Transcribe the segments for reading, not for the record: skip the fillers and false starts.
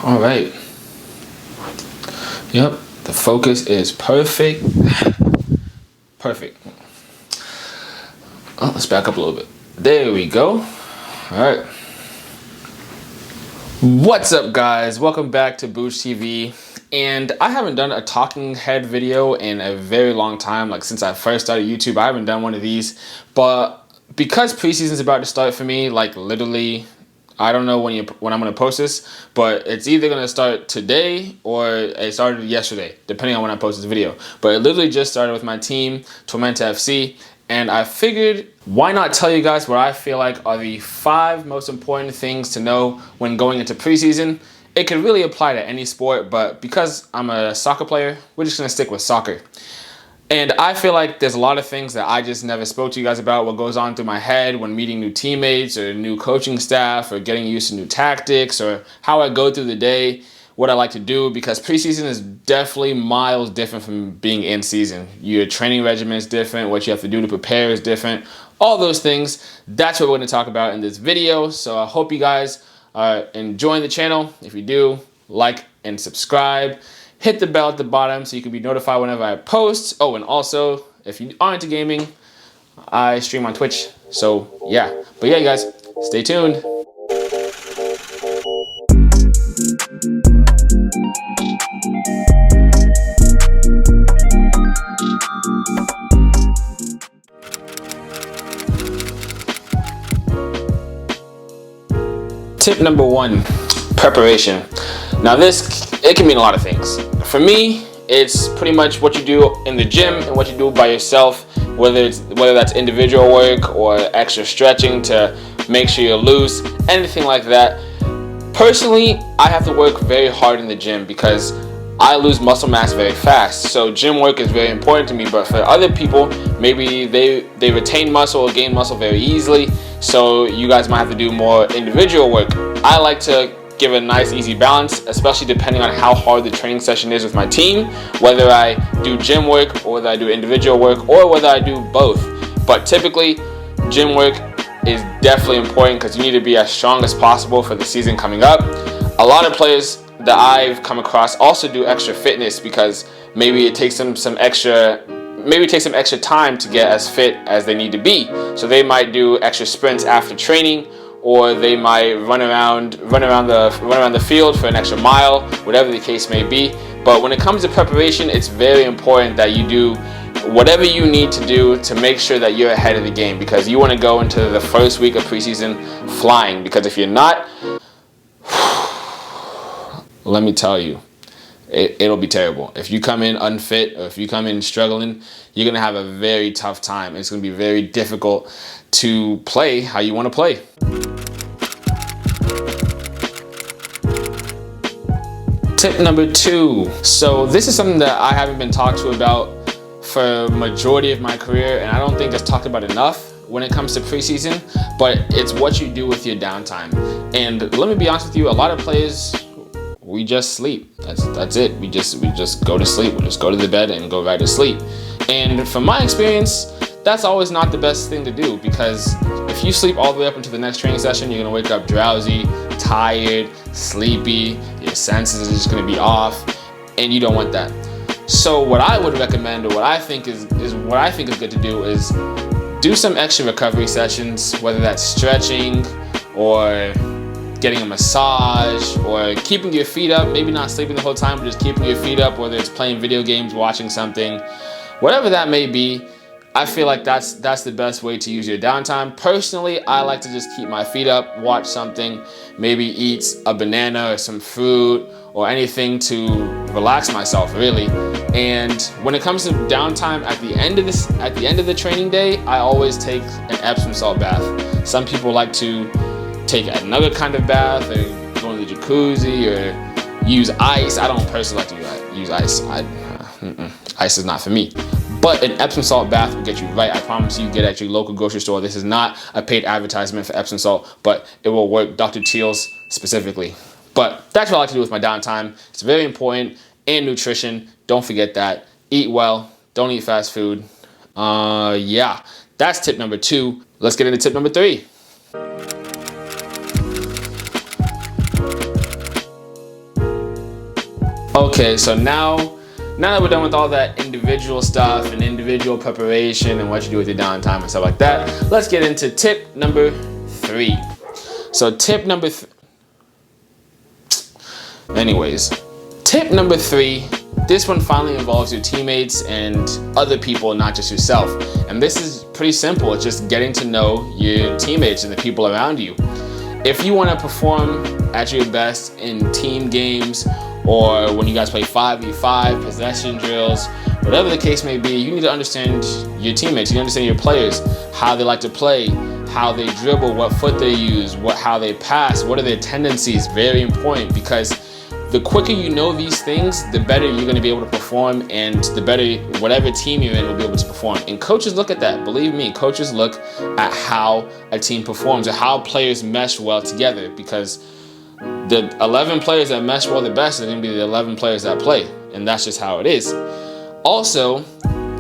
All right. Yep, the focus is perfect. Perfect. Oh, let's back up a little bit. There we go. All right. What's up, guys? Welcome back to Boosh TV. And I haven't done a talking head video in a very long time. Like since I first started YouTube, I haven't done one of these. But because preseason is about to start for me, like literally, I don't know when I'm gonna post this, but it's either gonna start today or it started yesterday, depending on when I post this video. But it literally just started with my team, Tormenta FC, and I figured why not tell you guys what I feel like are the 5 most important things to know when going into preseason. It could really apply to any sport, but because I'm a soccer player, we're just gonna stick with soccer. And I feel like there's a lot of things that I just never spoke to you guys about, what goes on through my head when meeting new teammates or new coaching staff or getting used to new tactics or how I go through the day, what I like to do, because preseason is definitely miles different from being in season. Your training regimen is different, what you have to do to prepare is different, all those things. That's what we're going to talk about in this video. So I hope you guys are enjoying the channel. If you do, like and subscribe. Hit the bell at the bottom so you can be notified whenever I post. Oh, and also, if you are into gaming, I stream on Twitch. So, yeah. But yeah, guys, stay tuned. Tip number 1, preparation. Now it can mean a lot of things. For me, it's pretty much what you do in the gym and what you do by yourself, whether that's individual work or extra stretching to make sure you're loose, anything like that. Personally, I have to work very hard in the gym because I lose muscle mass very fast. So gym work is very important to me, but for other people, maybe they retain muscle or gain muscle very easily. So you guys might have to do more individual work. I like to give a nice easy balance, especially depending on how hard the training session is with my team, whether I do gym work or whether I do individual work or whether I do both. But typically, gym work is definitely important because you need to be as strong as possible for the season coming up. A lot of players that I've come across also do extra fitness because maybe it takes them some extra time to get as fit as they need to be. So they might do extra sprints after training, or they might run around the field for an extra mile, whatever the case may be. But when it comes to preparation, it's very important that you do whatever you need to do to make sure that you're ahead of the game, because you want to go into the first week of preseason flying. Because if you're not, let me tell you, it'll be terrible. If you come in unfit or if you come in struggling, you're going to have a very tough time. It's going to be very difficult to play how you want to play. Tip number 2. So this is something that I haven't been talked to about for a majority of my career, and I don't think it's talked about enough when it comes to preseason, but it's what you do with your downtime. And let me be honest with you, a lot of players, we just sleep. That's it. We just go to sleep. We just go to the bed and go right to sleep. And from my experience, that's always not the best thing to do, because if you sleep all the way up into the next training session, you're gonna wake up drowsy, tired, sleepy, your senses are just gonna be off, and you don't want that. So what I would recommend, or what I think is good to do, is do some extra recovery sessions, whether that's stretching or getting a massage or keeping your feet up, maybe not sleeping the whole time, but just keeping your feet up, whether it's playing video games, watching something, whatever that may be. I feel like that's the best way to use your downtime. Personally, I like to just keep my feet up, watch something, maybe eat a banana or some fruit or anything to relax myself, really. And when it comes to downtime at the end of the training day, I always take an Epsom salt bath. Some people like to take another kind of bath or go in the jacuzzi or use ice. I don't personally like to use ice. Ice is not for me. But an Epsom salt bath will get you right. I promise you, get at your local grocery store. This is not a paid advertisement for Epsom salt, but it will work. Dr. Teal's specifically. But that's what I like to do with my downtime. It's very important. And nutrition. Don't forget that. Eat well. Don't eat fast food. Yeah, that's tip number 2. Let's get into tip number 3. Okay, so now that we're done with all that individual stuff and individual preparation and what you do with your downtime and stuff like that, let's get into tip number 3. So tip number 3, this one finally involves your teammates and other people, not just yourself. And this is pretty simple. It's just getting to know your teammates and the people around you. If you want to perform at your best in team games, or when you guys play 5v5, possession drills, whatever the case may be, you need to understand your teammates. You need to understand your players, how they like to play, how they dribble, what foot they use, how they pass, what are their tendencies. Very important, because the quicker you know these things, the better you're going to be able to perform, and the better whatever team you're in will be able to perform. And coaches look at that. Believe me, coaches look at how a team performs or how players mesh well together, because the 11 players that mesh well the best are going to be the 11 players that play, and that's just how it is. Also,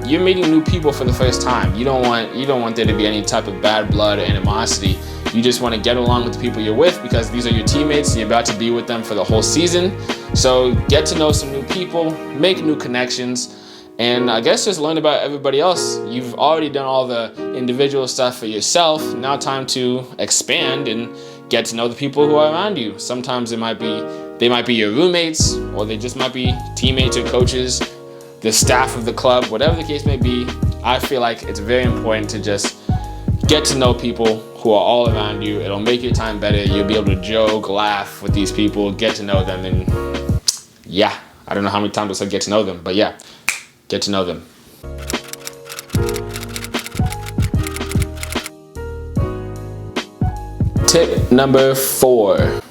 you're meeting new people for the first time. You don't want there to be any type of bad blood or animosity. You just want to get along with the people you're with, because these are your teammates and you're about to be with them for the whole season. So get to know some new people, make new connections, and I guess just learn about everybody else. You've already done all the individual stuff for yourself. Now time to expand and get to know the people who are around you. Sometimes they might be your roommates, or they just might be teammates or coaches, the staff of the club, whatever the case may be. I feel like it's very important to just get to know people who are all around you. It'll make your time better. You'll be able to joke, laugh with these people, get to know them, and yeah, I don't know how many times I said get to know them, but yeah, get to know them. Tip number 4.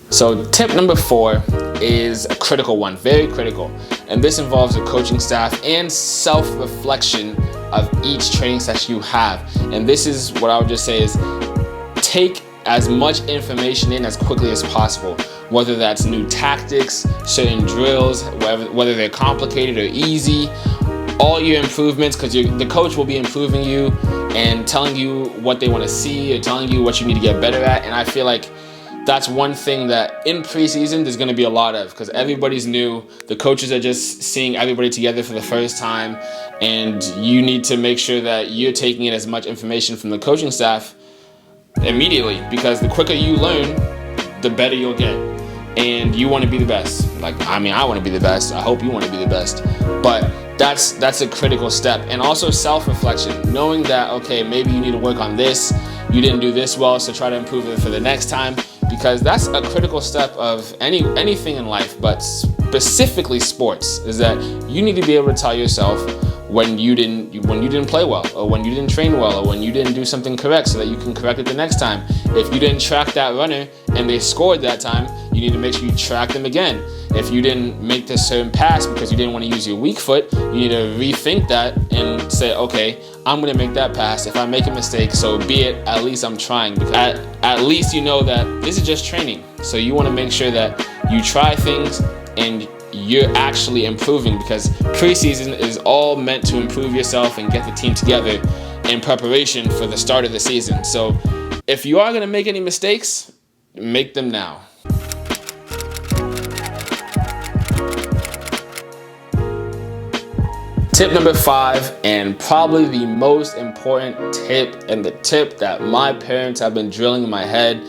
So tip number 4 is a critical one, very critical. And this involves the coaching staff and self-reflection of each training session you have. And this is what I would just say is take as much information in as quickly as possible. Whether that's new tactics, certain drills, whether they're complicated or easy, all your improvements, because the coach will be improving you and telling you what they want to see or telling you what you need to get better at. And I feel like that's one thing that in preseason there's going to be a lot of, because everybody's new. The coaches are just seeing everybody together for the first time, and you need to make sure that you're taking in as much information from the coaching staff immediately, because the quicker you learn, the better you'll get. And you want to be the best. I want to be the best. I hope you want to be the best. But that's a critical step. And also self-reflection, knowing that, okay, maybe you need to work on this. You didn't do this well, so try to improve it for the next time, because that's a critical step of anything in life, but specifically sports, is that you need to be able to tell yourself when you didn't play well, or when you didn't train well, or when you didn't do something correct, so that you can correct it the next time. If you didn't track that runner and they scored that time, you need to make sure you track them again. If you didn't make this certain pass because you didn't want to use your weak foot, you need to rethink that and say, okay, I'm going to make that pass. If I make a mistake, so be it, at least I'm trying, because at least you know that this is just training. So you want to make sure that you try things and you're actually improving, because preseason is all meant to improve yourself and get the team together in preparation for the start of the season. So if you are going to make any mistakes, make them now. Tip number 5, and probably the most important tip, and the tip that my parents have been drilling in my head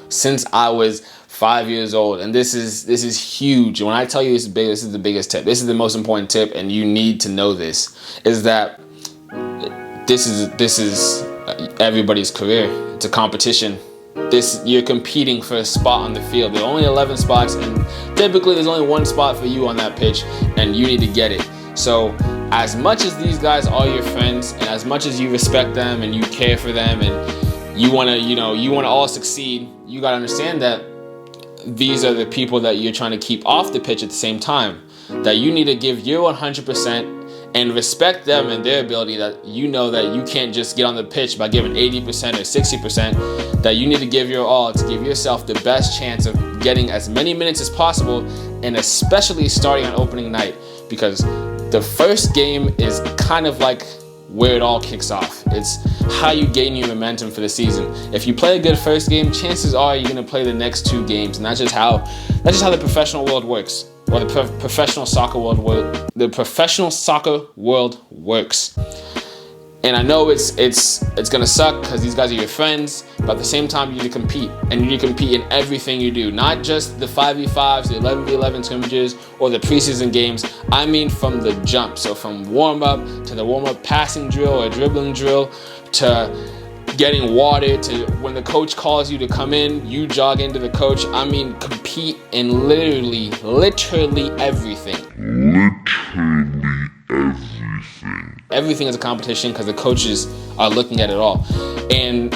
since I was 5 years old, and this is huge. When I tell you this is the biggest tip. This is the most important tip, and you need to know this. Is that this is everybody's career. It's a competition. You're competing for a spot on the field. There are only 11 spots, and typically there's only one spot for you on that pitch, and you need to get it. So as much as these guys are your friends, and as much as you respect them and you care for them, and you want to all succeed, you got to understand that these are the people that you're trying to keep off the pitch at the same time. That you need to give your 100% and respect them and their ability, that you know that you can't just get on the pitch by giving 80% or 60%, that you need to give your all to give yourself the best chance of getting as many minutes as possible, and especially starting on opening night, because the first game is kind of like where it all kicks off. It's how you gain your momentum for the season. If you play a good first game, chances are you're gonna play the next 2 games, and that's just how the professional world works, or the professional soccer world works. And I know it's gonna suck because these guys are your friends, but at the same time you need to compete, and you need to compete in everything you do, not just the 5v5s, the 11v11 scrimmages, or the preseason games. I mean from the jump. So from warm-up to the warm-up passing drill or dribbling drill, to getting water, to when the coach calls you to come in, you jog into the coach. I mean, compete in literally everything. Everything is a competition because the coaches are looking at it all. And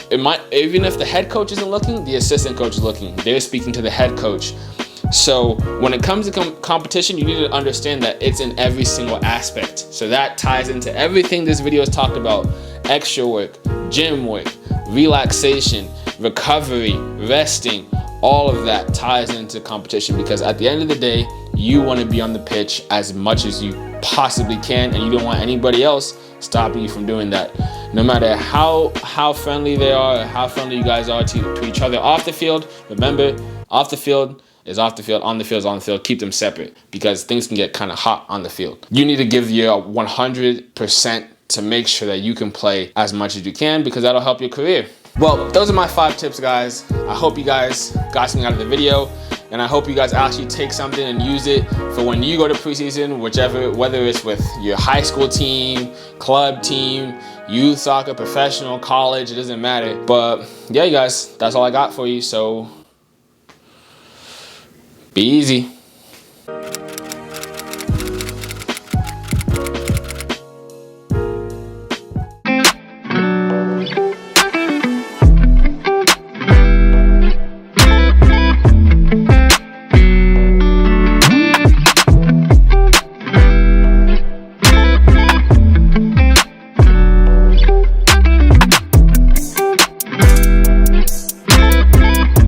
even if the head coach isn't looking, the assistant coach is looking. They're speaking to the head coach. So when it comes to competition, you need to understand that it's in every single aspect. So that ties into everything this video has talked about: extra work, gym work, relaxation, recovery, resting. All of that ties into competition, because at the end of the day, you want to be on the pitch as much as you possibly can, and you don't want anybody else stopping you from doing that. No matter how friendly they are, or how friendly you guys are to each other off the field, remember, off the field is off the field, on the field is on the field. Keep them separate, because things can get kind of hot on the field. You need to give your 100% to make sure that you can play as much as you can, because that'll help your career. Well, those are my 5 tips, guys. I hope you guys got something out of the video, and I hope you guys actually take something and use it for when you go to preseason, whether it's with your high school team, club team, youth soccer, professional, college, it doesn't matter. But yeah, you guys, that's all I got for you, so be easy.